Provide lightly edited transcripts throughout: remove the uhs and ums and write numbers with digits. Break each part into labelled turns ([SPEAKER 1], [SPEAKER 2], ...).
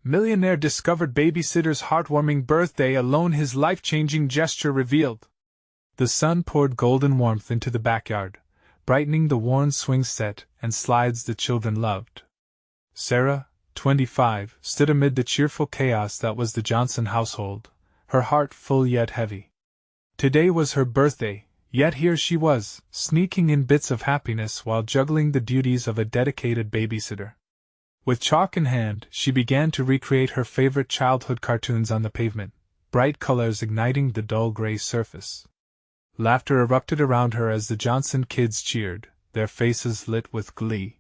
[SPEAKER 1] Millionaire discovered Babysitter's heartwarming birthday alone, his life-changing gesture revealed. The sun poured golden warmth into the backyard, brightening the worn swing set and slides the children loved. Sarah, 25, stood amid the cheerful chaos that was the Johnson household, her heart full yet heavy. Today was her birthday, yet here she was, sneaking in bits of happiness while juggling the duties of a dedicated babysitter. With chalk in hand, she began to recreate her favorite childhood cartoons on the pavement, bright colors igniting the dull gray surface. Laughter erupted around her as the Johnson kids cheered, their faces lit with glee.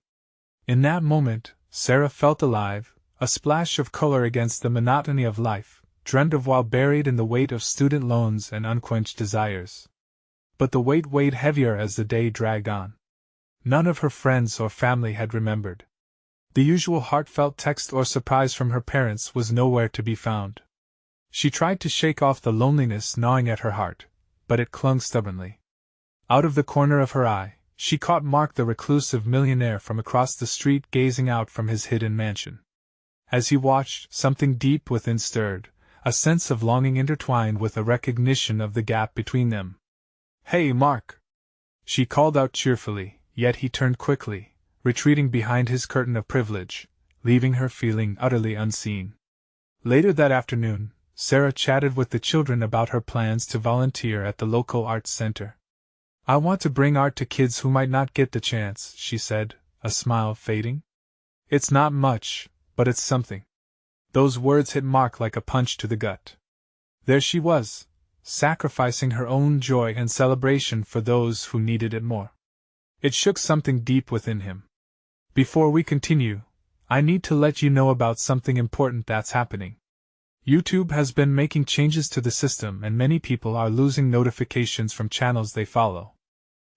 [SPEAKER 1] In that moment, Sarah felt alive, a splash of color against the monotony of life, dreamed of while buried in the weight of student loans and unquenched desires. But the weight weighed heavier as the day dragged on. None of her friends or family had remembered. The usual heartfelt text or surprise from her parents was nowhere to be found. She tried to shake off the loneliness gnawing at her heart, but it clung stubbornly. Out of the corner of her eye, she caught Mark, the reclusive millionaire, from across the street gazing out from his hidden mansion. As he watched, something deep within stirred, a sense of longing intertwined with a recognition of the gap between them. "Hey, Mark!" she called out cheerfully, yet he turned quickly, retreating behind his curtain of privilege, leaving her feeling utterly unseen. Later that afternoon, Sarah chatted with the children about her plans to volunteer at the local arts center. "I want to bring art to kids who might not get the chance," she said, a smile fading. "It's not much, but it's something." Those words hit Mark like a punch to the gut. There she was, sacrificing her own joy and celebration for those who needed it more. It shook something deep within him. Before we continue, I need to let you know about something important that's happening. YouTube has been making changes to the system and many people are losing notifications from channels they follow.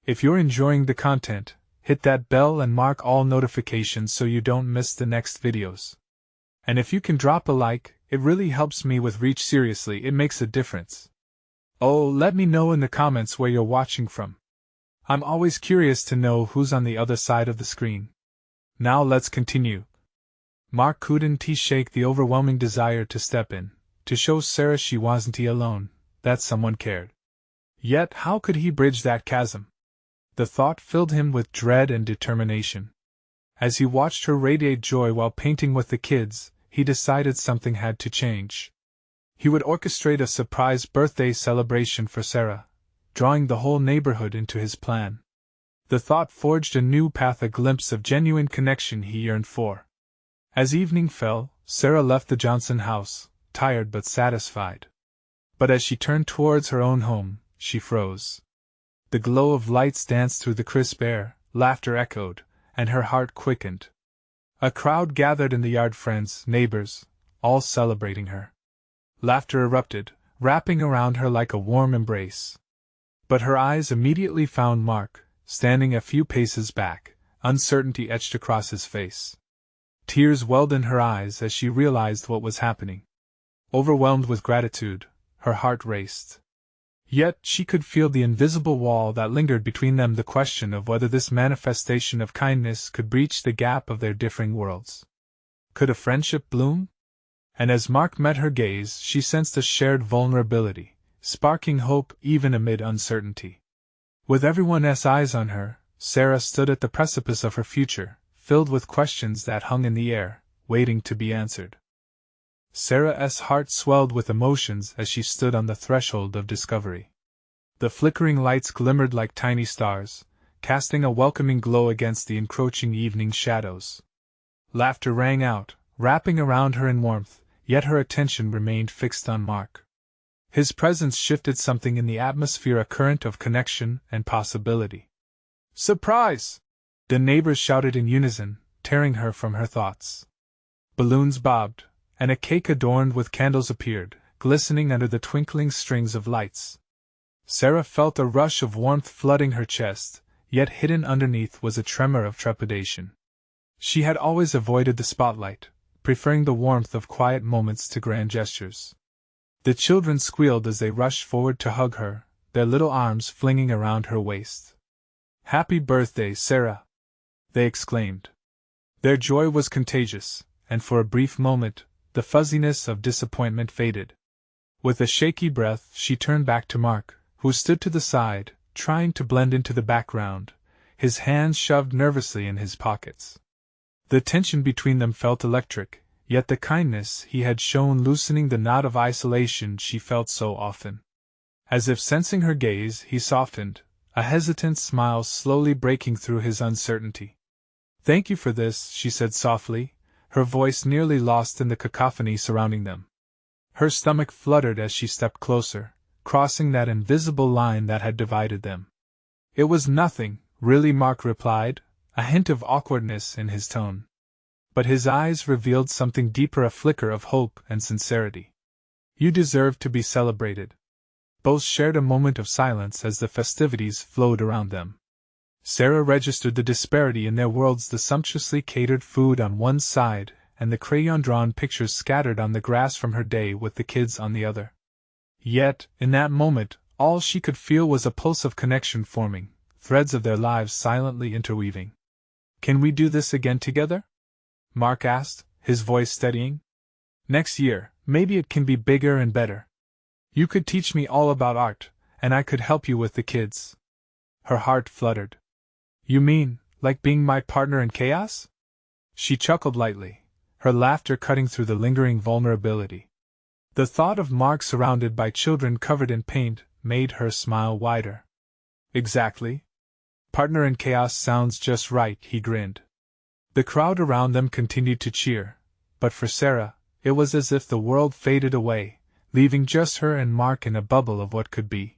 [SPEAKER 1] If you're enjoying the content, hit that bell and mark all notifications so you don't miss the next videos. And if you can drop a like, it really helps me with reach. Seriously, it makes a difference. Oh, let me know in the comments where you're watching from. I'm always curious to know who's on the other side of the screen. Now let's continue. Mark couldn't shake the overwhelming desire to step in, to show Sarah she wasn't alone, that someone cared. Yet how could he bridge that chasm? The thought filled him with dread and determination. As he watched her radiate joy while painting with the kids, he decided something had to change. He would orchestrate a surprise birthday celebration for Sarah, drawing the whole neighborhood into his plan. The thought forged a new path, a glimpse of genuine connection he yearned for. As evening fell, Sarah left the Johnson house, tired but satisfied. But as she turned towards her own home, she froze. The glow of lights danced through the crisp air, laughter echoed, and her heart quickened. A crowd gathered in the yard, friends, neighbors, all celebrating her. Laughter erupted, wrapping around her like a warm embrace. But her eyes immediately found Mark, standing a few paces back, uncertainty etched across his face. Tears welled in her eyes as she realized what was happening. Overwhelmed with gratitude, her heart raced. Yet she could feel the invisible wall that lingered between them, the question of whether this manifestation of kindness could breach the gap of their differing worlds. Could a friendship bloom? And as Mark met her gaze, she sensed a shared vulnerability, sparking hope even amid uncertainty. With everyone's eyes on her, Sarah stood at the precipice of her future, filled with questions that hung in the air, waiting to be answered. Sarah's heart swelled with emotions as she stood on the threshold of discovery. The flickering lights glimmered like tiny stars, casting a welcoming glow against the encroaching evening shadows. Laughter rang out, wrapping around her in warmth, yet her attention remained fixed on Mark. His presence shifted something in the atmosphere, a current of connection and possibility. "Surprise!" the neighbors shouted in unison, tearing her from her thoughts. Balloons bobbed, and a cake adorned with candles appeared, glistening under the twinkling strings of lights. Sarah felt a rush of warmth flooding her chest, yet hidden underneath was a tremor of trepidation. She had always avoided the spotlight, preferring the warmth of quiet moments to grand gestures. The children squealed as they rushed forward to hug her, their little arms flinging around her waist. "Happy birthday, Sarah!" they exclaimed. Their joy was contagious, and for a brief moment, the fuzziness of disappointment faded. With a shaky breath, she turned back to Mark, who stood to the side, trying to blend into the background, his hands shoved nervously in his pockets. The tension between them felt electric, yet the kindness he had shown loosening the knot of isolation she felt so often. As if sensing her gaze, he softened, a hesitant smile slowly breaking through his uncertainty. "Thank you for this," she said softly, her voice nearly lost in the cacophony surrounding them. Her stomach fluttered as she stepped closer, crossing that invisible line that had divided them. "It was nothing, really," Mark replied, a hint of awkwardness in his tone. But his eyes revealed something deeper, a flicker of hope and sincerity. "You deserve to be celebrated." Both shared a moment of silence as the festivities flowed around them. Sarah registered the disparity in their worlds, the sumptuously catered food on one side and the crayon-drawn pictures scattered on the grass from her day with the kids on the other. Yet, in that moment, all she could feel was a pulse of connection forming, threads of their lives silently interweaving. "Can we do this again together?" Mark asked, his voice steadying. "Next year, maybe it can be bigger and better. You could teach me all about art, and I could help you with the kids." Her heart fluttered. "You mean, like being my partner in chaos?" She chuckled lightly, her laughter cutting through the lingering vulnerability. The thought of Mark surrounded by children covered in paint made her smile wider. "Exactly. Partner in chaos sounds just right," he grinned. The crowd around them continued to cheer, but for Sarah, it was as if the world faded away, leaving just her and Mark in a bubble of what could be.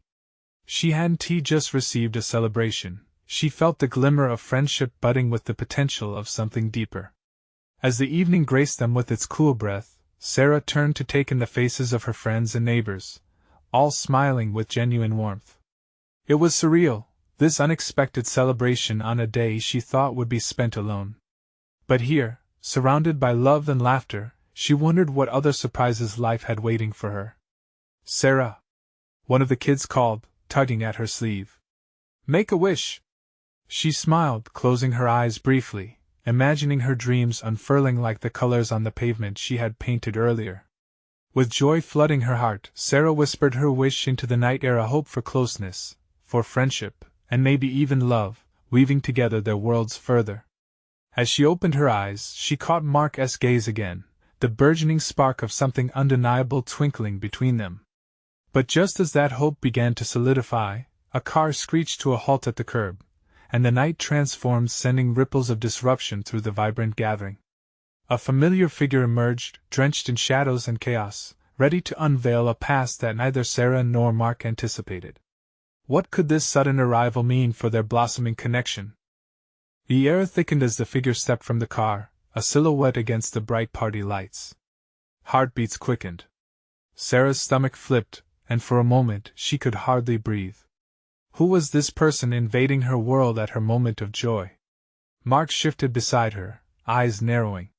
[SPEAKER 1] She hadn't just received a celebration, she felt the glimmer of friendship budding with the potential of something deeper. As the evening graced them with its cool breath, Sarah turned to take in the faces of her friends and neighbors, all smiling with genuine warmth. It was surreal, this unexpected celebration on a day she thought would be spent alone. But here, surrounded by love and laughter, she wondered what other surprises life had waiting for her. "Sarah!" one of the kids called, tugging at her sleeve. "Make a wish!" She smiled, closing her eyes briefly, imagining her dreams unfurling like the colors on the pavement she had painted earlier. With joy flooding her heart, Sarah whispered her wish into the night air, a hope for closeness, for friendship, and maybe even love, weaving together their worlds further. As she opened her eyes, she caught Mark's gaze again, the burgeoning spark of something undeniable twinkling between them. But just as that hope began to solidify, a car screeched to a halt at the curb, and the night transformed, sending ripples of disruption through the vibrant gathering. A familiar figure emerged, drenched in shadows and chaos, ready to unveil a past that neither Sarah nor Mark anticipated. What could this sudden arrival mean for their blossoming connection? The air thickened as the figure stepped from the car, a silhouette against the bright party lights. Heartbeats quickened. Sarah's stomach flipped, and for a moment she could hardly breathe. Who was this person invading her world at her moment of joy? Mark shifted beside her, eyes narrowing.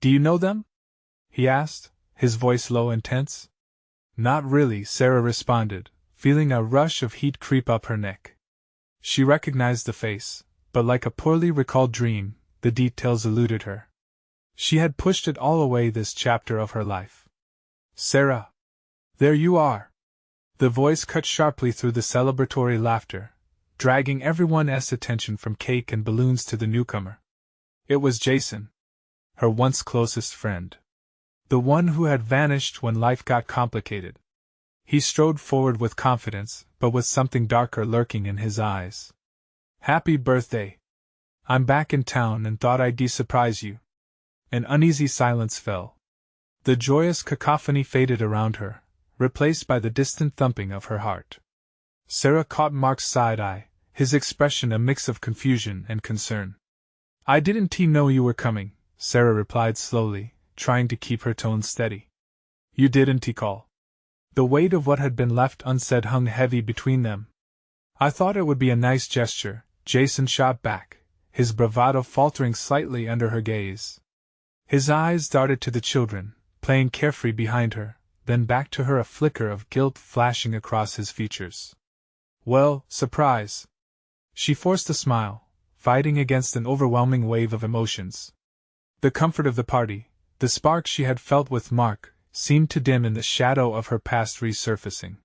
[SPEAKER 1] "Do you know them?" he asked, his voice low and tense. "Not really," Sarah responded, feeling a rush of heat creep up her neck. She recognized the face, but like a poorly recalled dream, the details eluded her. She had pushed it all away this chapter of her life. "Sarah! There you are!" The voice cut sharply through the celebratory laughter, dragging everyone's attention from cake and balloons to the newcomer. It was Jason, her once closest friend. The one who had vanished when life got complicated. He strode forward with confidence, but with something darker lurking in his eyes. "Happy birthday! I'm back in town and thought I'd surprise you." An uneasy silence fell. The joyous cacophony faded around her, replaced by the distant thumping of her heart. Sarah caught Mark's side eye, his expression a mix of confusion and concern. "I didn't know you were coming," Sarah replied slowly, trying to keep her tone steady. "You didn't call?" The weight of what had been left unsaid hung heavy between them. "I thought it would be a nice gesture," Jason shot back, his bravado faltering slightly under her gaze. His eyes darted to the children, playing carefree behind her, then back to her, a flicker of guilt flashing across his features. "Well, surprise." She forced a smile, fighting against an overwhelming wave of emotions. "The comfort of the party, The spark she had felt with Mark seemed to dim in the shadow of her past resurfacing.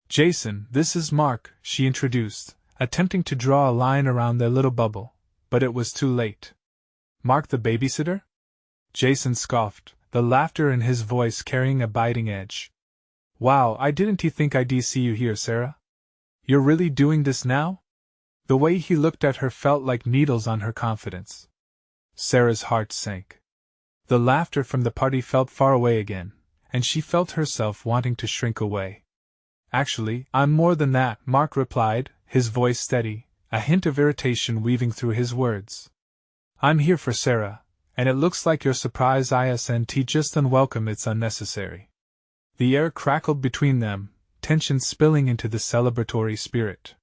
[SPEAKER 1] Jason, this is Mark, she introduced, attempting to draw a line around their little bubble, but it was too late. Mark the babysitter? Jason scoffed, the laughter in his voice carrying a biting edge. Wow, I didn't think I'd see you here, Sarah? You're really doing this now? The way he looked at her felt like needles on her confidence. Sarah's heart sank. The laughter from the party felt far away again, and she felt herself wanting to shrink away. Actually, I'm more than that, Mark replied, his voice steady, a hint of irritation weaving through his words. I'm here for Sarah, and it looks like your surprise isn't just unwelcome, it's unnecessary. The air crackled between them, tension spilling into the celebratory spirit.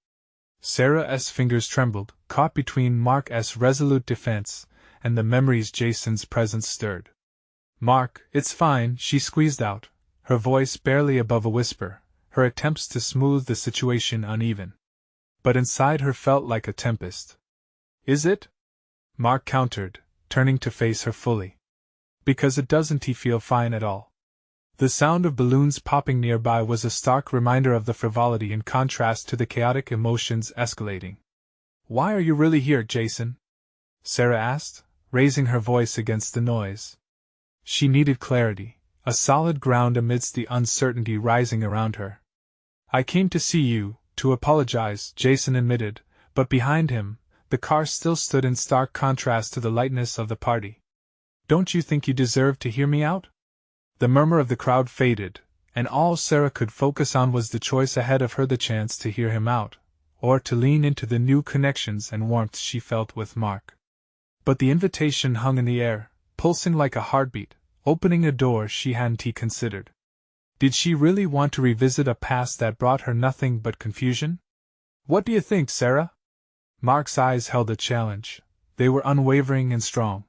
[SPEAKER 1] Sarah's fingers trembled, caught between Mark's resolute defense and the memories Jason's presence stirred. Mark, it's fine, she squeezed out, her voice barely above a whisper, her attempts to smooth the situation uneven. But inside her felt like a tempest. Is it? Mark countered, turning to face her fully. Because it doesn't feel fine at all. The sound of balloons popping nearby was a stark reminder of the frivolity in contrast to the chaotic emotions escalating. Why are you really here, Jason? Sarah asked, raising her voice against the noise. She needed clarity, a solid ground amidst the uncertainty rising around her. I came to see you, to apologize, Jason admitted, but behind him, the car still stood in stark contrast to the lightness of the party. Don't you think you deserve to hear me out? The murmur of the crowd faded, and all Sarah could focus on was the choice ahead of her, the chance to hear him out, or to lean into the new connections and warmth she felt with Mark. But the invitation hung in the air, pulsing like a heartbeat, opening a door she hadn't considered. Did she really want to revisit a past that brought her nothing but confusion? What do you think, Sarah? Mark's eyes held a challenge. They were unwavering and strong.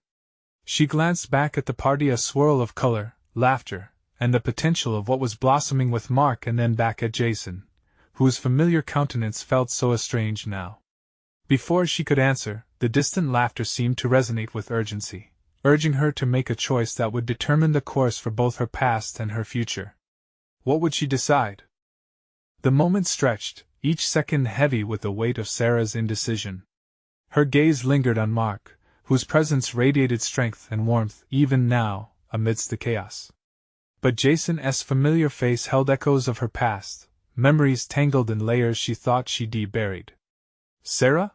[SPEAKER 1] She glanced back at the party, a swirl of color, laughter, and the potential of what was blossoming with Mark, and then back at Jason, whose familiar countenance felt so estranged now. Before she could answer, the distant laughter seemed to resonate with urgency, urging her to make a choice that would determine the course for both her past and her future. What would she decide? The moment stretched, each second heavy with the weight of Sarah's indecision. Her gaze lingered on Mark, whose presence radiated strength and warmth even now, amidst the chaos. But Jason's familiar face held echoes of her past, memories tangled in layers she thought she'd buried. Sarah?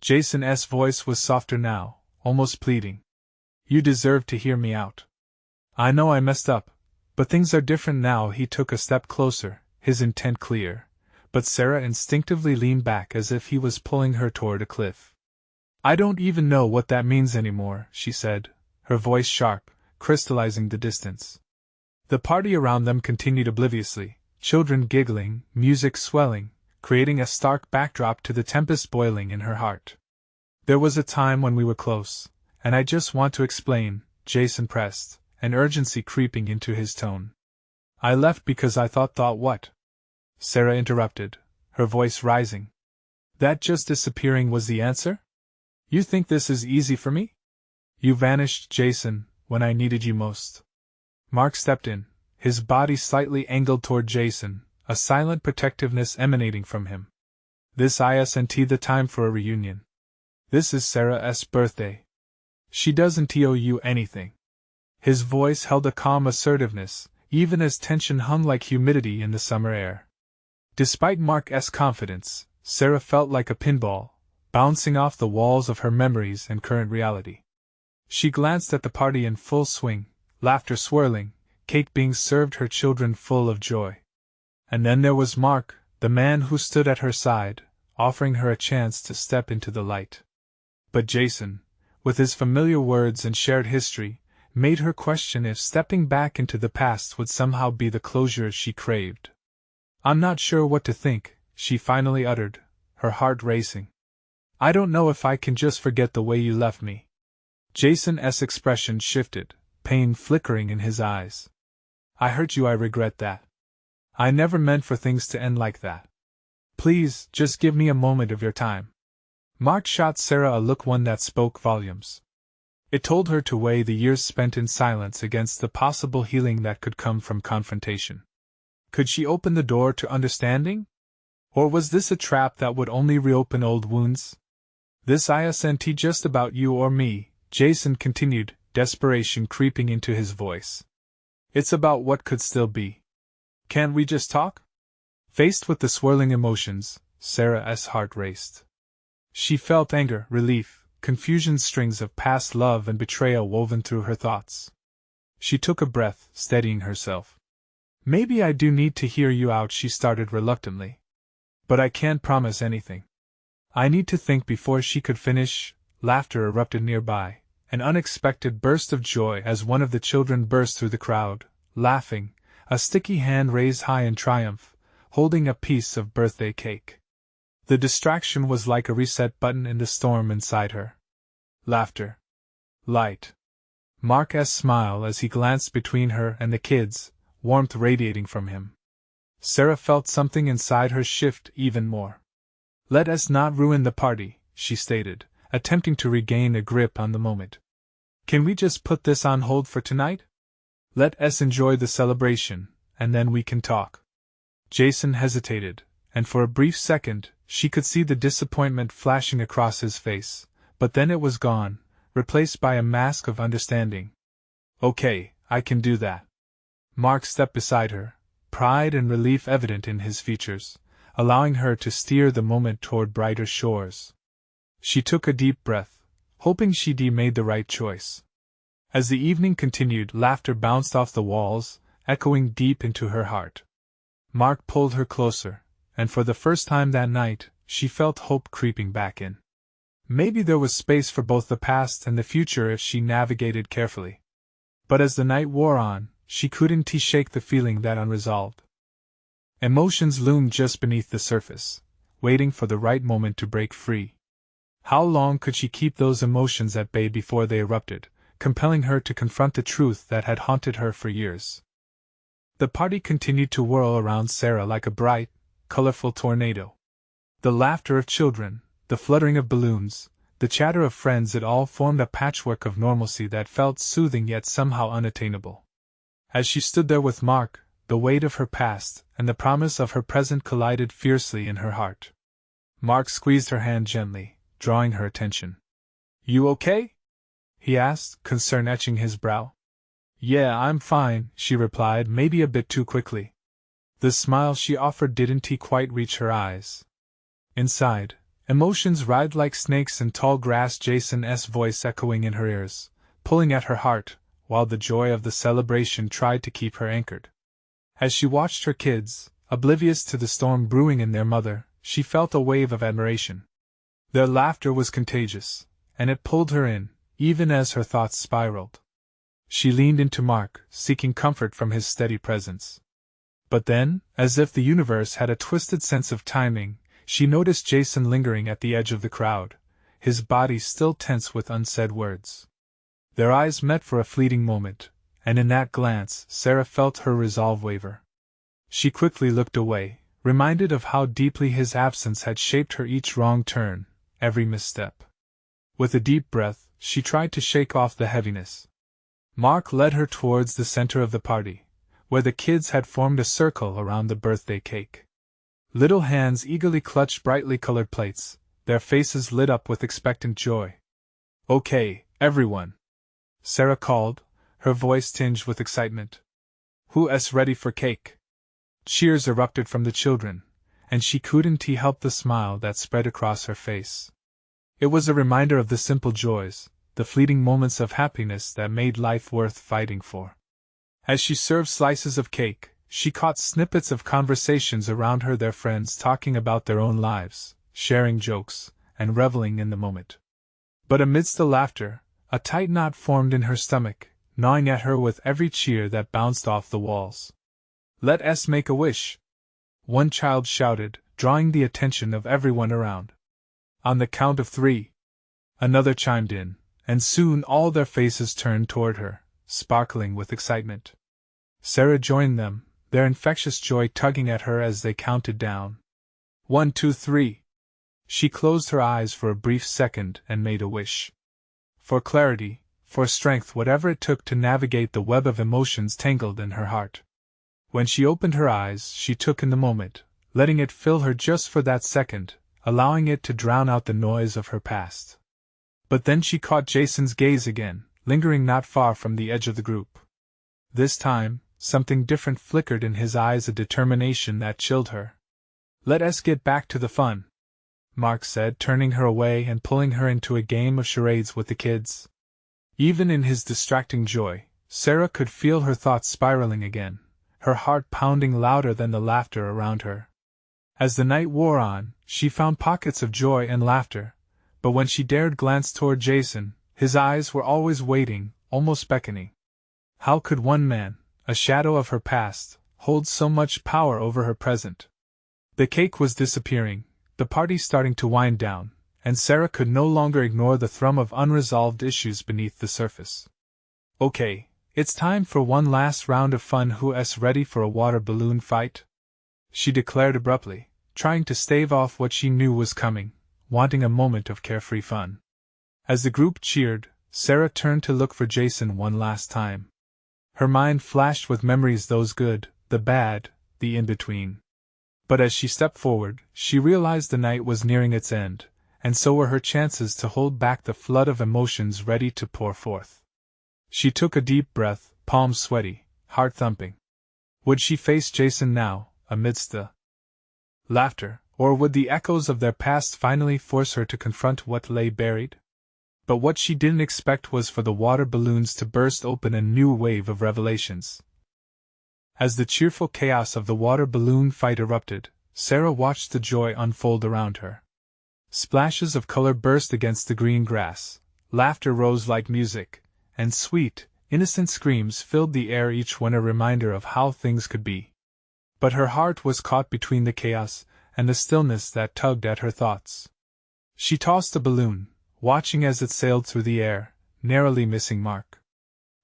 [SPEAKER 1] Jason's voice was softer now, almost pleading. You deserve to hear me out. I know I messed up, but things are different now. He took a step closer, his intent clear, but Sarah instinctively leaned back as if he was pulling her toward a cliff. I don't even know what that means anymore, she said, her voice sharp, crystallizing the distance. The party around them continued obliviously, children giggling, music swelling, creating a stark backdrop to the tempest boiling in her heart. There was a time when we were close, and I just want to explain, Jason pressed, an urgency creeping into his tone. I left because I thought what? Sarah interrupted, her voice rising. That just disappearing was the answer? You think this is easy for me? You vanished, Jason, when I needed you most. Mark stepped in, his body slightly angled toward Jason, a silent protectiveness emanating from him. This isn't the time for a reunion. This is Sarah's birthday. She doesn't owe you anything. His voice held a calm assertiveness, even as tension hung like humidity in the summer air. Despite Mark's confidence, Sarah felt like a pinball, bouncing off the walls of her memories and current reality. She glanced at the party in full swing, laughter swirling, cake being served, her children full of joy. And then there was Mark, the man who stood at her side, offering her a chance to step into the light. But Jason, with his familiar words and shared history, made her question if stepping back into the past would somehow be the closure she craved. I'm not sure what to think, she finally uttered, her heart racing. I don't know if I can just forget the way you left me. Jason's expression shifted, pain flickering in his eyes. I hurt you, I regret that. I never meant for things to end like that. Please, just give me a moment of your time. Mark shot Sarah a look, one that spoke volumes. It told her to weigh the years spent in silence against the possible healing that could come from confrontation. Could she open the door to understanding? Or was this a trap that would only reopen old wounds? This isn't just about you or me, Jason continued, desperation creeping into his voice. It's about what could still be. Can't we just talk? Faced with the swirling emotions, Sarah's heart raced. She felt anger, relief, confusion, strings of past love and betrayal woven through her thoughts. She took a breath, steadying herself. Maybe I do need to hear you out, she started reluctantly. But I can't promise anything. I need to think before she could finish. Laughter erupted nearby, an unexpected burst of joy as one of the children burst through the crowd, laughing, a sticky hand raised high in triumph, holding a piece of birthday cake. The distraction was like a reset button in the storm inside her. Laughter. Light. Mark's smile as he glanced between her and the kids, warmth radiating from him. Sarah felt something inside her shift even more. Let us not ruin the party, she stated, attempting to regain a grip on the moment. Can we just put this on hold for tonight? Let us enjoy the celebration, and then we can talk. Jason hesitated, and for a brief second, she could see the disappointment flashing across his face, but then it was gone, replaced by a mask of understanding. Okay, I can do that. Mark stepped beside her, pride and relief evident in his features, allowing her to steer the moment toward brighter shores. She took a deep breath, hoping she'd made the right choice. As the evening continued, laughter bounced off the walls, echoing deep into her heart. Mark pulled her closer, and for the first time that night, she felt hope creeping back in. Maybe there was space for both the past and the future if she navigated carefully. But as the night wore on, she couldn't shake the feeling that unresolved. Emotions loomed just beneath the surface, waiting for the right moment to break free. How long could she keep those emotions at bay before they erupted, compelling her to confront the truth that had haunted her for years? The party continued to whirl around Sarah like a bright, colorful tornado. The laughter of children, the fluttering of balloons, the chatter of friends, it all formed a patchwork of normalcy that felt soothing yet somehow unattainable. As she stood there with Mark, the weight of her past and the promise of her present collided fiercely in her heart. Mark squeezed her hand gently, drawing her attention. You okay? He asked, concern etching his brow. Yeah, I'm fine, she replied, maybe a bit too quickly. The smile she offered didn't quite reach her eyes. Inside, emotions writhed like snakes in tall grass, Jason's voice echoing in her ears, pulling at her heart, while the joy of the celebration tried to keep her anchored. As she watched her kids, oblivious to the storm brewing in their mother, she felt a wave of admiration. Their laughter was contagious, and it pulled her in, even as her thoughts spiraled. She leaned into Mark, seeking comfort from his steady presence. But then, as if the universe had a twisted sense of timing, she noticed Jason lingering at the edge of the crowd, his body still tense with unsaid words. Their eyes met for a fleeting moment, and in that glance Sarah felt her resolve waver. She quickly looked away, reminded of how deeply his absence had shaped her, each wrong turn, every misstep. With a deep breath, she tried to shake off the heaviness. Mark led her towards the center of the party, where the kids had formed a circle around the birthday cake. Little hands eagerly clutched brightly colored plates, their faces lit up with expectant joy. Okay, everyone, Sarah called, her voice tinged with excitement. Who's ready for cake? Cheers erupted from the children, and she couldn't help the smile that spread across her face. It was a reminder of the simple joys, the fleeting moments of happiness that made life worth fighting for. As she served slices of cake, she caught snippets of conversations around her, their friends talking about their own lives, sharing jokes, and reveling in the moment. But amidst the laughter, a tight knot formed in her stomach, gnawing at her with every cheer that bounced off the walls. Let us make a wish, one child shouted, drawing the attention of everyone around. On the count of 3. Another chimed in, and soon all their faces turned toward her, sparkling with excitement. Sarah joined them, their infectious joy tugging at her as they counted down. 1, 2, 3. She closed her eyes for a brief second and made a wish. For clarity, for strength, whatever it took to navigate the web of emotions tangled in her heart. When she opened her eyes, she took in the moment, letting it fill her just for that second, allowing it to drown out the noise of her past. But then she caught Jason's gaze again, lingering not far from the edge of the group. This time, something different flickered in his eyes, a determination that chilled her. "Let us get back to the fun," Mark said, turning her away and pulling her into a game of charades with the kids. Even in his distracting joy, Sarah could feel her thoughts spiraling again, her heart pounding louder than the laughter around her. As the night wore on, she found pockets of joy and laughter, but when she dared glance toward Jason, his eyes were always waiting, almost beckoning. How could one man, a shadow of her past, hold so much power over her present? The cake was disappearing, the party starting to wind down, and Sarah could no longer ignore the thrum of unresolved issues beneath the surface. "Okay, it's time for one last round of fun. Who's ready for a water balloon fight?" she declared abruptly, trying to stave off what she knew was coming, wanting a moment of carefree fun. As the group cheered, Sarah turned to look for Jason one last time. Her mind flashed with memories, those good, the bad, the in-between. But as she stepped forward, she realized the night was nearing its end, and so were her chances to hold back the flood of emotions ready to pour forth. She took a deep breath, palms sweaty, heart thumping. Would she face Jason now, amidst the laughter, or would the echoes of their past finally force her to confront what lay buried? But what she didn't expect was for the water balloons to burst open a new wave of revelations. As the cheerful chaos of the water balloon fight erupted, Sarah watched the joy unfold around her. Splashes of color burst against the green grass, laughter rose like music, and sweet, innocent screams filled the air, each one a reminder of how things could be. But her heart was caught between the chaos and the stillness that tugged at her thoughts. She tossed the balloon, watching as it sailed through the air, narrowly missing Mark.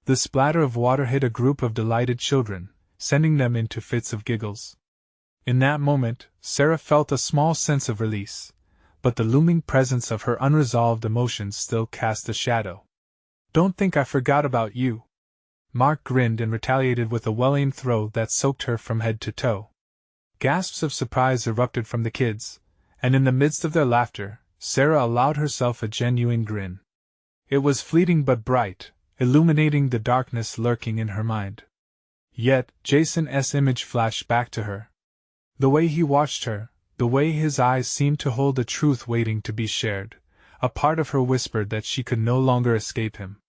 [SPEAKER 1] The splatter of water hit a group of delighted children, sending them into fits of giggles. In that moment, Sarah felt a small sense of release, but the looming presence of her unresolved emotions still cast a shadow. "Don't think I forgot about you." Mark grinned and retaliated with a well-aimed throw that soaked her from head to toe. Gasps of surprise erupted from the kids, and in the midst of their laughter, Sarah allowed herself a genuine grin. It was fleeting but bright, illuminating the darkness lurking in her mind. Yet, Jason's image flashed back to her. The way he watched her, the way his eyes seemed to hold a truth waiting to be shared, a part of her whispered that she could no longer escape him.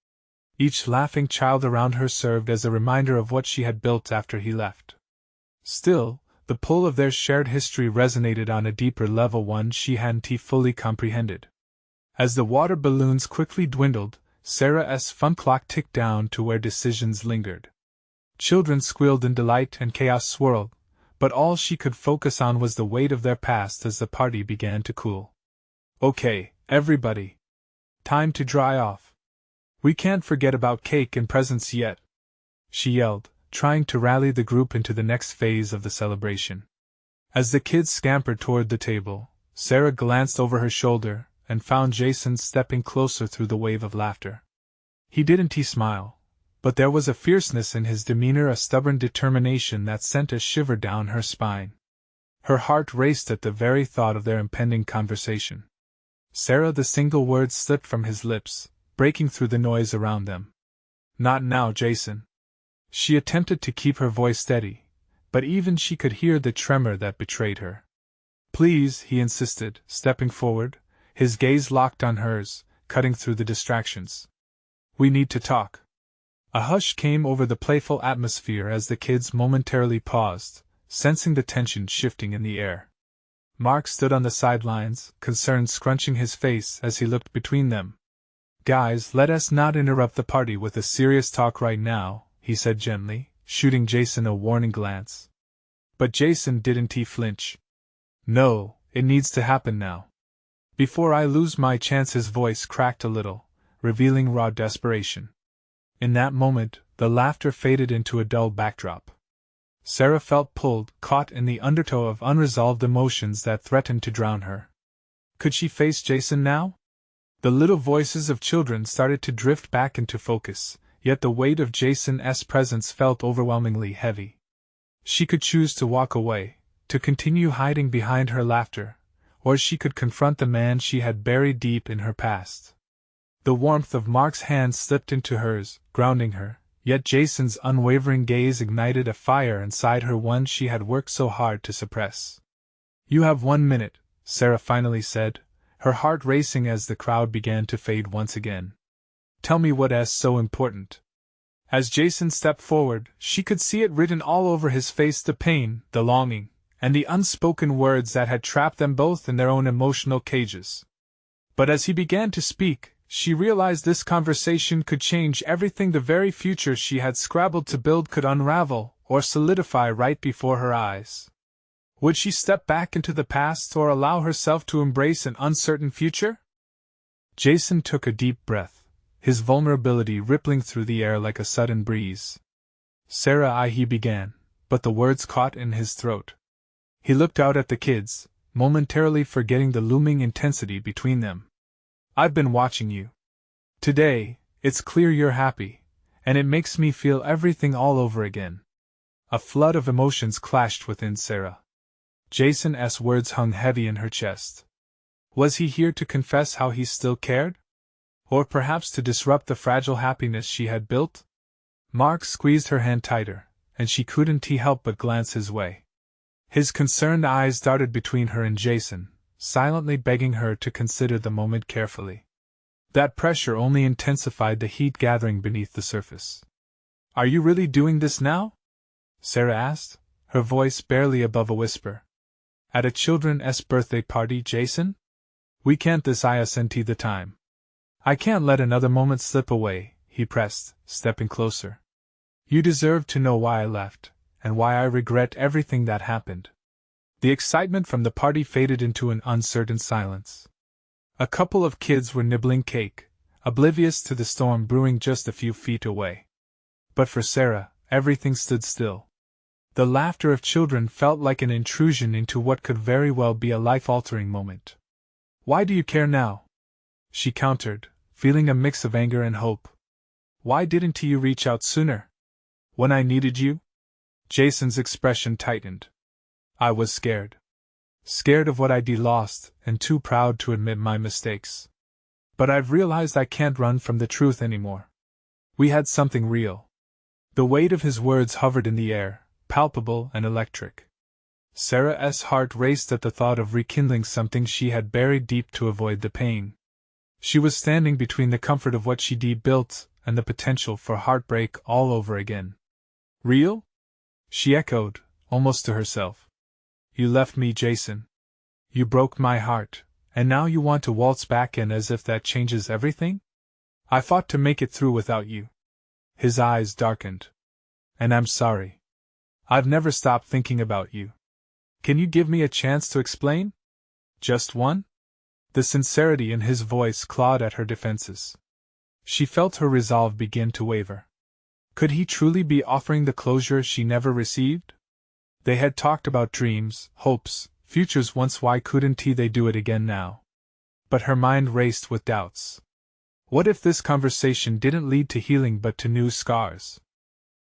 [SPEAKER 1] Each laughing child around her served as a reminder of what she had built after he left. Still, the pull of their shared history resonated on a deeper level, one she hadn't fully comprehended. As the water balloons quickly dwindled, Sarah's fun clock ticked down to where decisions lingered. Children squealed in delight and chaos swirled, but all she could focus on was the weight of their past as the party began to cool. "Okay, everybody. Time to dry off. We can't forget about cake and presents yet," she yelled, trying to rally the group into the next phase of the celebration. As the kids scampered toward the table, Sarah glanced over her shoulder and found Jason stepping closer through the wave of laughter. He didn't smile, but there was a fierceness in his demeanor, a stubborn determination that sent a shiver down her spine. Her heart raced at the very thought of their impending conversation. "Sarah," the single word slipped from his lips, breaking through the noise around them. "Not now, Jason." She attempted to keep her voice steady, but even she could hear the tremor that betrayed her. "Please," he insisted, stepping forward, his gaze locked on hers, cutting through the distractions. "We need to talk." A hush came over the playful atmosphere as the kids momentarily paused, sensing the tension shifting in the air. Mark stood on the sidelines, concern scrunching his face as he looked between them. "Guys, let us not interrupt the party with a serious talk right now," he said gently, shooting Jason a warning glance. But Jason didn't flinch. "No, it needs to happen now. Before I lose my chance." His voice cracked a little, revealing raw desperation. In that moment, the laughter faded into a dull backdrop. Sarah felt pulled, caught in the undertow of unresolved emotions that threatened to drown her. Could she face Jason now? The little voices of children started to drift back into focus, yet the weight of Jason's presence felt overwhelmingly heavy. She could choose to walk away, to continue hiding behind her laughter, or she could confront the man she had buried deep in her past. The warmth of Mark's hand slipped into hers, grounding her, yet Jason's unwavering gaze ignited a fire inside her, one she had worked so hard to suppress. "You have 1 minute," Sarah finally said, her heart racing as the crowd began to fade once again. "Tell me what's so important." As Jason stepped forward, she could see it written all over his face, the pain, the longing, and the unspoken words that had trapped them both in their own emotional cages. But as he began to speak, she realized this conversation could change everything. The very future she had scrabbled to build could unravel or solidify right before her eyes. Would she step back into the past or allow herself to embrace an uncertain future? Jason took a deep breath, his vulnerability rippling through the air like a sudden breeze. "Sarah," he began, but the words caught in his throat. He looked out at the kids, momentarily forgetting the looming intensity between them. "I've been watching you. Today, it's clear you're happy, and it makes me feel everything all over again." A flood of emotions clashed within Sarah. Jason's words hung heavy in her chest. Was he here to confess how he still cared? Or perhaps to disrupt the fragile happiness she had built? Mark squeezed her hand tighter, and she couldn't help but glance his way. His concerned eyes darted between her and Jason, silently begging her to consider the moment carefully. That pressure only intensified the heat gathering beneath the surface. "Are you really doing this now?" Sarah asked, her voice barely above a whisper. "At a children's birthday party, Jason? We can't, this isn't the time. I can't let another moment slip away," he pressed, stepping closer. "You deserve to know why I left, and why I regret everything that happened." The excitement from the party faded into an uncertain silence. A couple of kids were nibbling cake, oblivious to the storm brewing just a few feet away. But for Sarah, everything stood still. The laughter of children felt like an intrusion into what could very well be a life-altering moment. "Why do you care now?" she countered, feeling a mix of anger and hope. "Why didn't you reach out sooner? When I needed you?" Jason's expression tightened. "I was scared. Scared of what I'd lost, and too proud to admit my mistakes. But I've realized I can't run from the truth anymore. We had something real." The weight of his words hovered in the air, palpable and electric. Sarah's heart raced at the thought of rekindling something she had buried deep to avoid the pain. She was standing between the comfort of what she'd built and the potential for heartbreak all over again. "Real?" she echoed, almost to herself. "You left me, Jason. You broke my heart, and now you want to waltz back in as if that changes everything? I fought to make it through without you." His eyes darkened. "And I'm sorry. I've never stopped thinking about you. Can you give me a chance to explain? Just one?" The sincerity in his voice clawed at her defenses. She felt her resolve begin to waver. Could he truly be offering the closure she never received? They had talked about dreams, hopes, futures once. Why couldn't they do it again now? But her mind raced with doubts. What if this conversation didn't lead to healing but to new scars?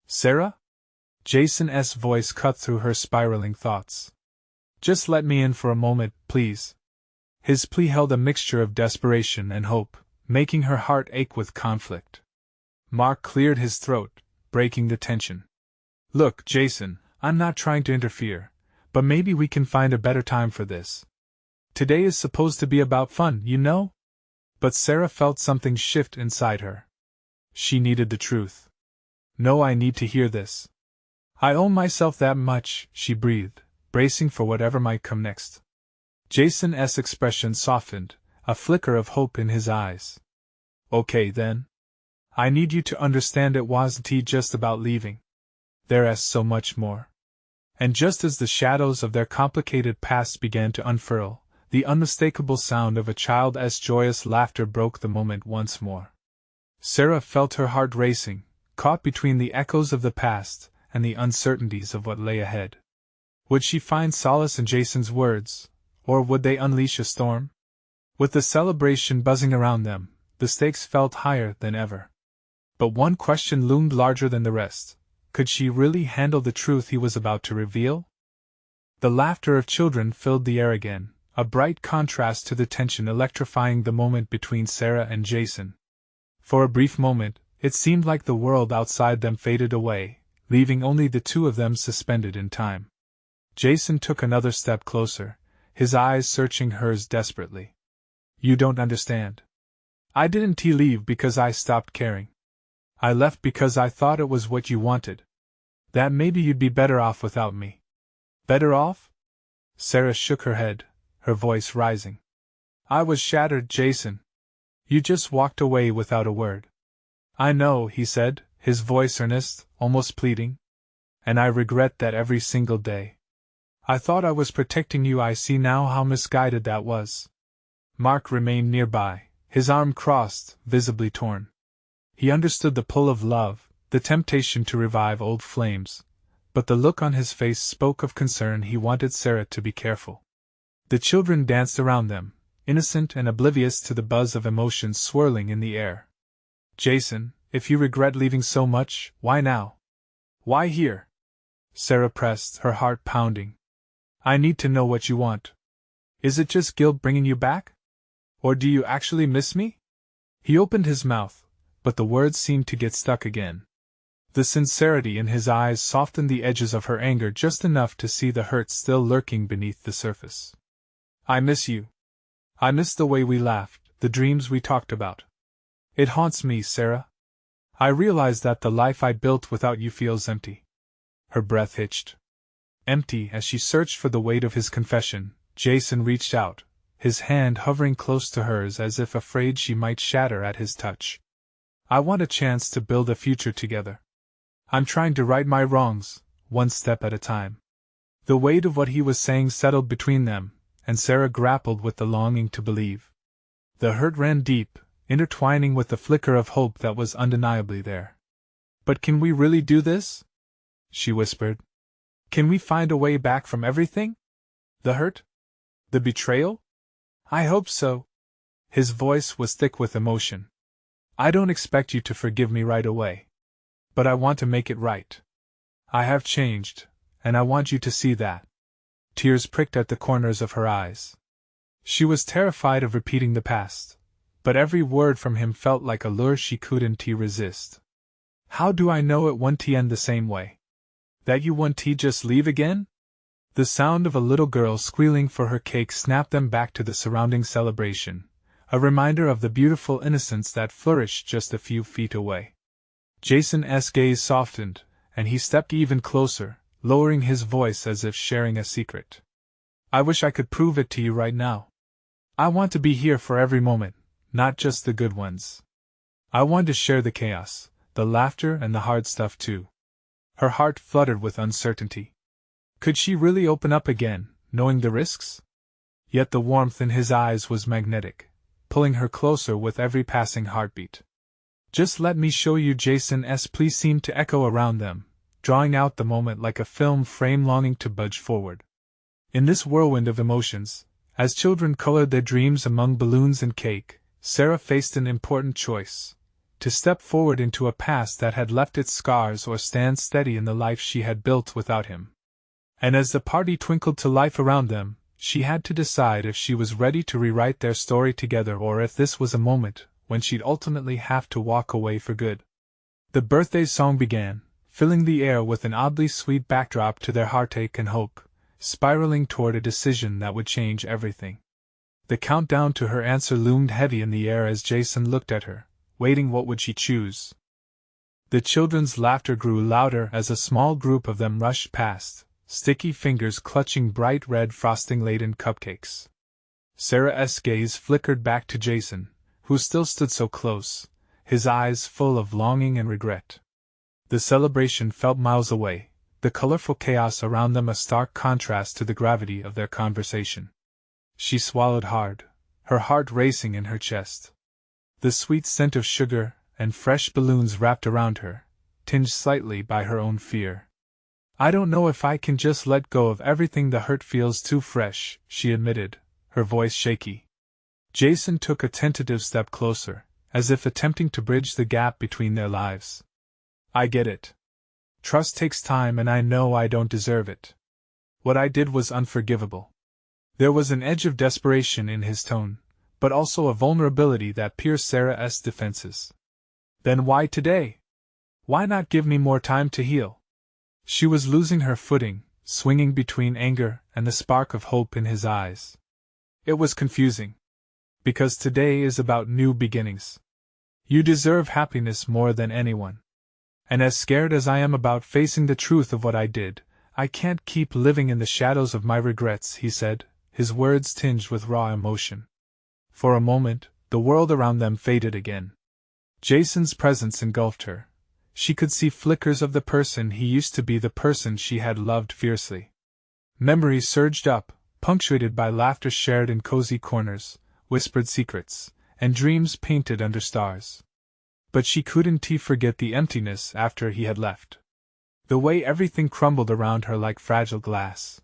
[SPEAKER 1] "Sarah?" Jason's voice cut through her spiraling thoughts. "Just let me in for a moment, please." His plea held a mixture of desperation and hope, making her heart ache with conflict. Mark cleared his throat, breaking the tension. "Look, Jason, I'm not trying to interfere, but maybe we can find a better time for this. Today is supposed to be about fun, you know?" But Sarah felt something shift inside her. She needed the truth. "No, I need to hear this. I owe myself that much," she breathed, bracing for whatever might come next. Jason's expression softened, a flicker of hope in his eyes. "Okay then. I need you to understand it wasn't just about leaving. There's so much more." And just as the shadows of their complicated past began to unfurl, the unmistakable sound of a child's joyous laughter broke the moment once more. Sarah felt her heart racing, caught between the echoes of the past and the uncertainties of what lay ahead. Would she find solace in Jason's words, or would they unleash a storm? With the celebration buzzing around them, the stakes felt higher than ever. But one question loomed larger than the rest. Could she really handle the truth he was about to reveal? The laughter of children filled the air again, a bright contrast to the tension electrifying the moment between Sarah and Jason. For a brief moment, it seemed like the world outside them faded away, leaving only the two of them suspended in time. Jason took another step closer, his eyes searching hers desperately. You don't understand. I didn't leave because I stopped caring. I left because I thought it was what you wanted. That maybe you'd be better off without me. Better off? Sarah shook her head, her voice rising. I was shattered, Jason. You just walked away without a word. I know, he said, his voice earnest, almost pleading. And I regret that every single day. I thought I was protecting you. I see now how misguided that was. Mark remained nearby, his arm crossed, visibly torn. He understood the pull of love, the temptation to revive old flames, but the look on his face spoke of concern. He wanted Sarah to be careful. The children danced around them, innocent and oblivious to the buzz of emotions swirling in the air. Jason, if you regret leaving so much, why now? Why here? Sarah pressed, her heart pounding. I need to know what you want. Is it just guilt bringing you back? Or do you actually miss me? He opened his mouth, but the words seemed to get stuck again. The sincerity in his eyes softened the edges of her anger just enough to see the hurt still lurking beneath the surface. I miss you. I miss the way we laughed, the dreams we talked about. It haunts me, Sarah. I realize that the life I built without you feels empty. Her breath hitched. Empty. As she searched for the weight of his confession, Jason reached out, his hand hovering close to hers as if afraid she might shatter at his touch. I want a chance to build a future together. I'm trying to right my wrongs, one step at a time. The weight of what he was saying settled between them, and Sarah grappled with the longing to believe. The hurt ran deep, intertwining with the flicker of hope that was undeniably there. But can we really do this? She whispered. Can we find a way back from everything? The hurt? The betrayal? I hope so. His voice was thick with emotion. I don't expect you to forgive me right away. But I want to make it right. I have changed, and I want you to see that. Tears pricked at the corners of her eyes. She was terrified of repeating the past, but every word from him felt like a lure she couldn't resist. How do I know it won't end the same way? That you won't just leave again? The sound of a little girl squealing for her cake snapped them back to the surrounding celebration, a reminder of the beautiful innocence that flourished just a few feet away. Jason's gaze softened, and he stepped even closer, lowering his voice as if sharing a secret. I wish I could prove it to you right now. I want to be here for every moment, not just the good ones. I want to share the chaos, the laughter, and the hard stuff too. Her heart fluttered with uncertainty. Could she really open up again, knowing the risks? Yet the warmth in his eyes was magnetic, pulling her closer with every passing heartbeat. Just let me show you. Jason's plea seemed to echo around them, drawing out the moment like a film frame longing to budge forward. In this whirlwind of emotions, as children colored their dreams among balloons and cake, Sarah faced an important choice: to step forward into a past that had left its scars or stand steady in the life she had built without him. And as the party twinkled to life around them, she had to decide if she was ready to rewrite their story together or if this was a moment when she'd ultimately have to walk away for good. The birthday song began, filling the air with an oddly sweet backdrop to their heartache and hope, spiraling toward a decision that would change everything. The countdown to her answer loomed heavy in the air as Jason looked at her, waiting. What would she choose? The children's laughter grew louder as a small group of them rushed past, sticky fingers clutching bright red frosting-laden cupcakes. Sarah's gaze flickered back to Jason, who still stood so close, his eyes full of longing and regret. The celebration felt miles away, the colorful chaos around them a stark contrast to the gravity of their conversation. She swallowed hard, her heart racing in her chest. The sweet scent of sugar and fresh balloons wrapped around her, tinged slightly by her own fear. I don't know if I can just let go of everything. The hurt feels too fresh, she admitted, her voice shaky. Jason took a tentative step closer, as if attempting to bridge the gap between their lives. I get it. Trust takes time and I know I don't deserve it. What I did was unforgivable. There was an edge of desperation in his tone, but also a vulnerability that pierced Sarah's defenses. Then why today? Why not give me more time to heal? She was losing her footing, swinging between anger and the spark of hope in his eyes. It was confusing. Because today is about new beginnings. You deserve happiness more than anyone. And as scared as I am about facing the truth of what I did, I can't keep living in the shadows of my regrets, he said, his words tinged with raw emotion. For a moment, the world around them faded again. Jason's presence engulfed her. She could see flickers of the person he used to be, the person she had loved fiercely. Memories surged up, punctuated by laughter shared in cozy corners, whispered secrets, and dreams painted under stars. But she couldn't forget the emptiness after he had left. The way everything crumbled around her like fragile glass.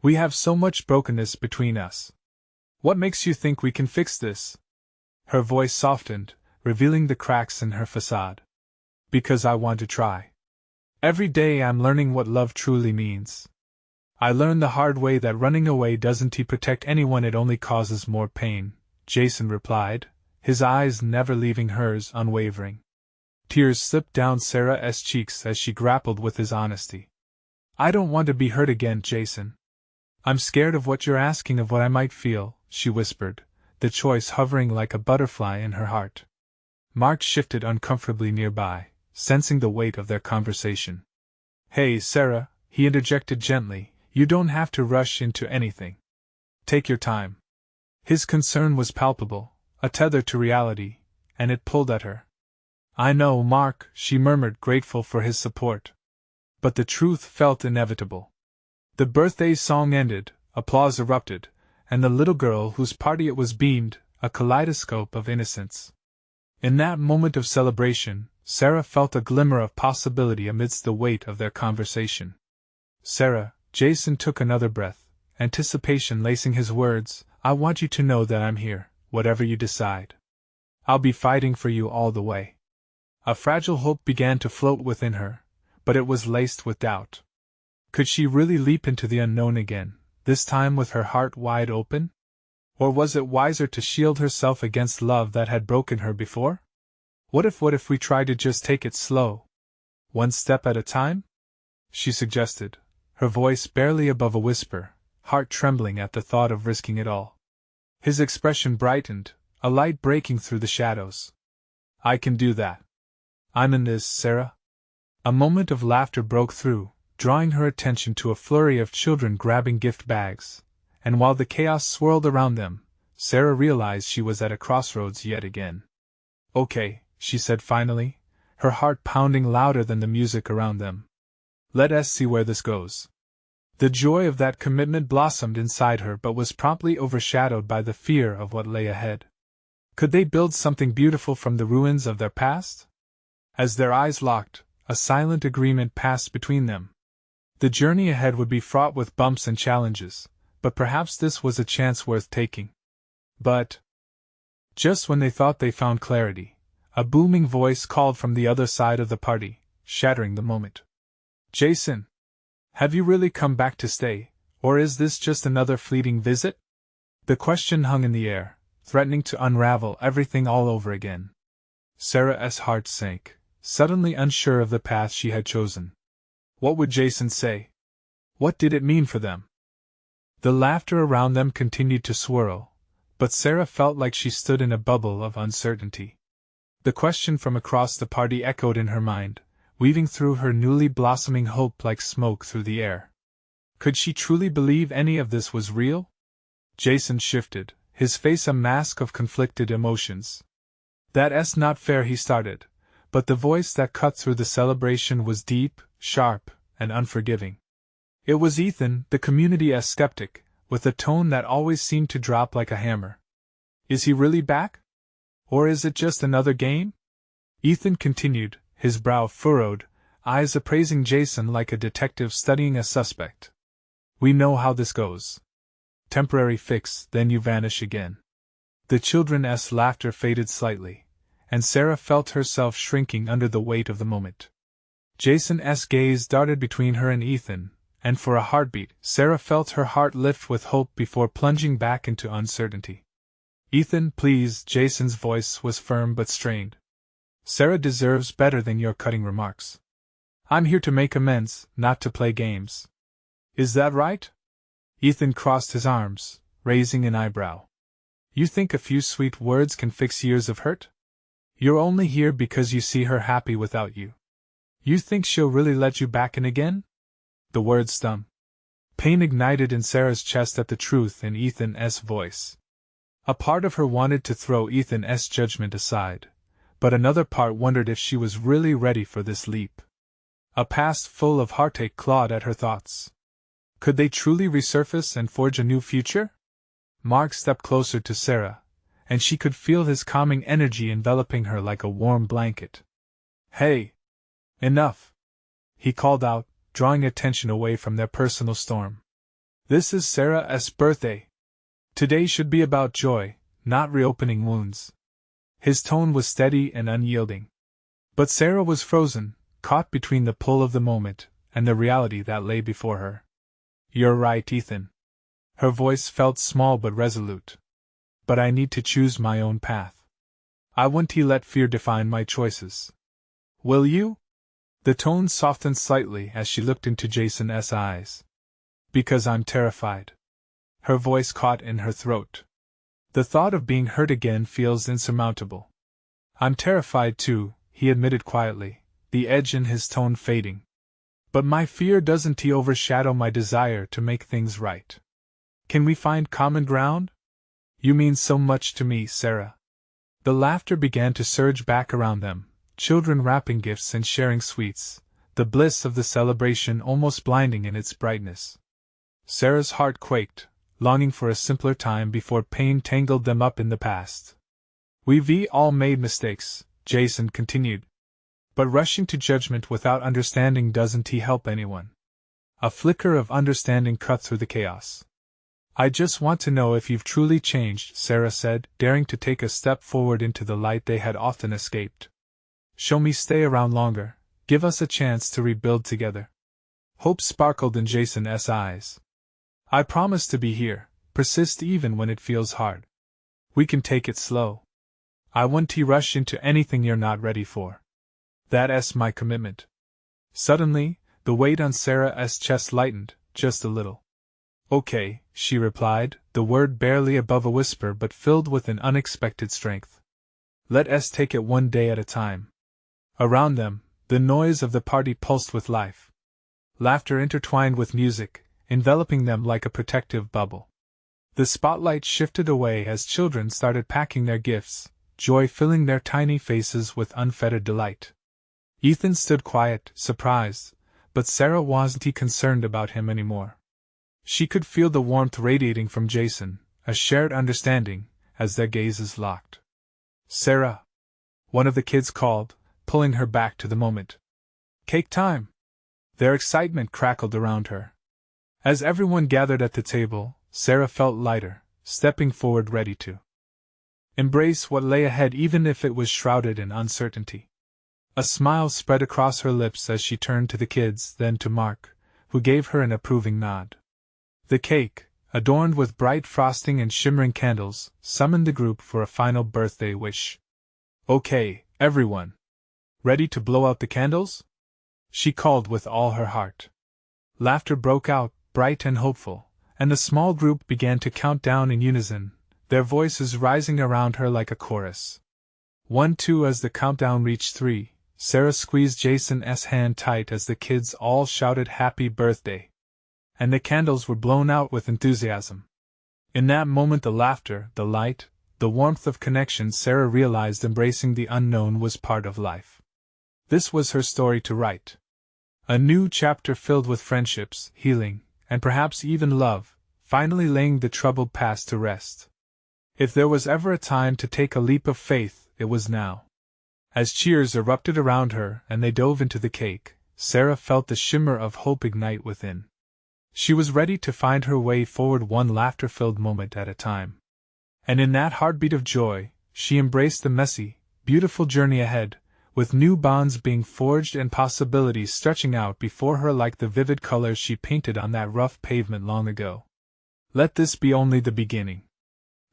[SPEAKER 1] We have so much brokenness between us. What makes you think we can fix this? Her voice softened, revealing the cracks in her facade. Because I want to try. Every day I'm learning what love truly means. I learned the hard way that running away doesn't protect anyone, it only causes more pain, Jason replied, his eyes never leaving hers, unwavering. Tears slipped down Sarah's cheeks as she grappled with his honesty. I don't want to be hurt again, Jason. I'm scared of what you're asking, of what I might feel, she whispered, the choice hovering like a butterfly in her heart. Mark shifted uncomfortably nearby, sensing the weight of their conversation. Hey, Sarah, he interjected gently, you don't have to rush into anything. Take your time. His concern was palpable, a tether to reality, and it pulled at her. I know, Mark, she murmured, grateful for his support. But the truth felt inevitable. The birthday song ended, applause erupted, and the little girl whose party it was beamed, a kaleidoscope of innocence. In that moment of celebration, Sarah felt a glimmer of possibility amidst the weight of their conversation. Sarah, Jason took another breath, anticipation lacing his words, I want you to know that I'm here, whatever you decide. I'll be fighting for you all the way. A fragile hope began to float within her, but it was laced with doubt. Could she really leap into the unknown again, this time with her heart wide open? Or was it wiser to shield herself against love that had broken her before? What if we tried to just take it slow? One step at a time? She suggested, her voice barely above a whisper, heart trembling at the thought of risking it all. His expression brightened, a light breaking through the shadows. I can do that. I'm in this, Sarah. A moment of laughter broke through, drawing her attention to a flurry of children grabbing gift bags, and while the chaos swirled around them, Sarah realized she was at a crossroads yet again. Okay, she said finally, her heart pounding louder than the music around them. Let us see where this goes. The joy of that commitment blossomed inside her but was promptly overshadowed by the fear of what lay ahead. Could they build something beautiful from the ruins of their past? As their eyes locked, a silent agreement passed between them. The journey ahead would be fraught with bumps and challenges, but perhaps this was a chance worth taking. But just when they thought they found clarity, a booming voice called from the other side of the party, shattering the moment. Jason! Have you really come back to stay, or is this just another fleeting visit? The question hung in the air, threatening to unravel everything all over again. Sarah's heart sank, suddenly unsure of the path she had chosen. What would Jason say? What did it mean for them? The laughter around them continued to swirl, but Sarah felt like she stood in a bubble of uncertainty. The question from across the party echoed in her mind, weaving through her newly blossoming hope like smoke through the air. Could she truly believe any of this was real? Jason shifted, his face a mask of conflicted emotions. That's not fair, he started, but the voice that cut through the celebration was deep, sharp, and unforgiving. It was Ethan, the community's skeptic, with a tone that always seemed to drop like a hammer. Is he really back? Or is it just another game? Ethan continued, his brow furrowed, eyes appraising Jason like a detective studying a suspect. We know how this goes. Temporary fix, then you vanish again. The children's laughter faded slightly, and Sarah felt herself shrinking under the weight of the moment. Jason's gaze darted between her and Ethan, and for a heartbeat, Sarah felt her heart lift with hope before plunging back into uncertainty. "Ethan, please," Jason's voice was firm but strained. "Sarah deserves better than your cutting remarks. I'm here to make amends, not to play games. Is that right?" Ethan crossed his arms, raising an eyebrow. "You think a few sweet words can fix years of hurt? You're only here because you see her happy without you. You think she'll really let you back in again?" The words stung. Pain ignited in Sarah's chest at the truth in Ethan's voice. A part of her wanted to throw Ethan's judgment aside, but another part wondered if she was really ready for this leap. A past full of heartache clawed at her thoughts. Could they truly resurface and forge a new future? Mark stepped closer to Sarah, and she could feel his calming energy enveloping her like a warm blanket. "Hey! Enough!" he called out, drawing attention away from their personal storm. "This is Sarah's birthday. Today should be about joy, not reopening wounds." His tone was steady and unyielding. But Sarah was frozen, caught between the pull of the moment and the reality that lay before her. "You're right, Ethan." Her voice felt small but resolute. "But I need to choose my own path. I won't let fear define my choices. Will you?" The tone softened slightly as she looked into Jason's eyes. "Because I'm terrified." Her voice caught in her throat. "The thought of being hurt again feels insurmountable." "I'm terrified too," he admitted quietly, the edge in his tone fading. "But my fear doesn't overshadow my desire to make things right. Can we find common ground? You mean so much to me, Sarah." The laughter began to surge back around them, children wrapping gifts and sharing sweets, the bliss of the celebration almost blinding in its brightness. Sarah's heart quaked, longing for a simpler time before pain tangled them up in the past. "We've all made mistakes," Jason continued. "But rushing to judgment without understanding doesn't help anyone." A flicker of understanding cut through the chaos. "I just want to know if you've truly changed," Sarah said, daring to take a step forward into the light they had often escaped. "Show me stay around longer, give us a chance to rebuild together." Hope sparkled in Jason's eyes. "I promise to be here, persist even when it feels hard. We can take it slow. I won't rush into anything you're not ready for. That's my commitment." Suddenly, the weight on Sarah's chest lightened, just a little. "Okay," she replied, the word barely above a whisper but filled with an unexpected strength. "Let's take it one day at a time." Around them, the noise of the party pulsed with life. Laughter intertwined with music, enveloping them like a protective bubble. The spotlight shifted away as children started packing their gifts, joy filling their tiny faces with unfettered delight. Ethan stood quiet, surprised, but Sarah wasn't concerned about him anymore. She could feel the warmth radiating from Jason, a shared understanding, as their gazes locked. "Sarah!" one of the kids called, pulling her back to the moment. "Cake time!" Their excitement crackled around her. As everyone gathered at the table, Sarah felt lighter, stepping forward ready to embrace what lay ahead even if it was shrouded in uncertainty. A smile spread across her lips as she turned to the kids, then to Mark, who gave her an approving nod. The cake, adorned with bright frosting and shimmering candles, summoned the group for a final birthday wish. "Okay, everyone. Ready to blow out the candles?" she called with all her heart. Laughter broke out, bright and hopeful, and the small group began to count down in unison, their voices rising around her like a chorus. 1, 2. As the countdown reached 3, Sarah squeezed Jason's hand tight as the kids all shouted happy birthday. And the candles were blown out with enthusiasm. In that moment the laughter, the light, the warmth of connection, Sarah realized embracing the unknown was part of life. This was her story to write. A new chapter filled with friendships, healing, and perhaps even love, finally laying the troubled past to rest. If there was ever a time to take a leap of faith, it was now. As cheers erupted around her and they dove into the cake, Sarah felt the shimmer of hope ignite within. She was ready to find her way forward one laughter-filled moment at a time. And in that heartbeat of joy, she embraced the messy, beautiful journey ahead, with new bonds being forged and possibilities stretching out before her like the vivid colors she painted on that rough pavement long ago. Let this be only the beginning.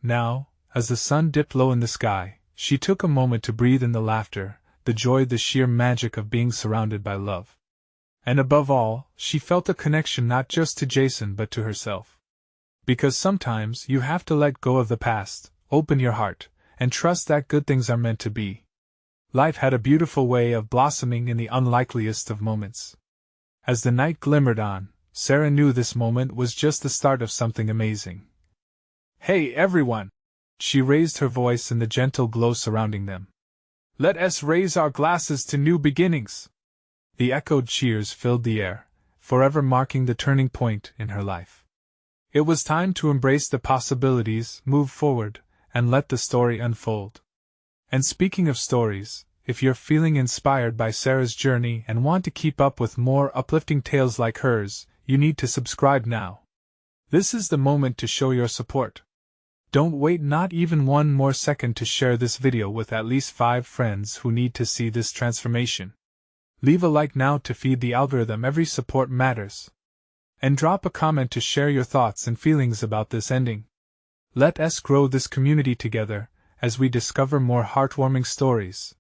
[SPEAKER 1] Now, as the sun dipped low in the sky, she took a moment to breathe in the laughter, the joy, the sheer magic of being surrounded by love. And above all, she felt a connection not just to Jason but to herself. Because sometimes you have to let go of the past, open your heart, and trust that good things are meant to be. Life had a beautiful way of blossoming in the unlikeliest of moments. As the night glimmered on, Sarah knew this moment was just the start of something amazing. Hey everyone! She raised her voice in the gentle glow surrounding them. Let us raise our glasses to new beginnings! The echoed cheers filled the air, forever marking the turning point in her life. It was time to embrace the possibilities, move forward, and let the story unfold. And speaking of stories, if you're feeling inspired by Sarah's journey and want to keep up with more uplifting tales like hers, you need to subscribe now. This is the moment to show your support. Don't wait not even one more second to share this video with at least 5 friends who need to see this transformation. Leave a like now to feed the algorithm. Every support matters. And drop a comment to share your thoughts and feelings about this ending. Let us grow this community together as we discover more heartwarming stories.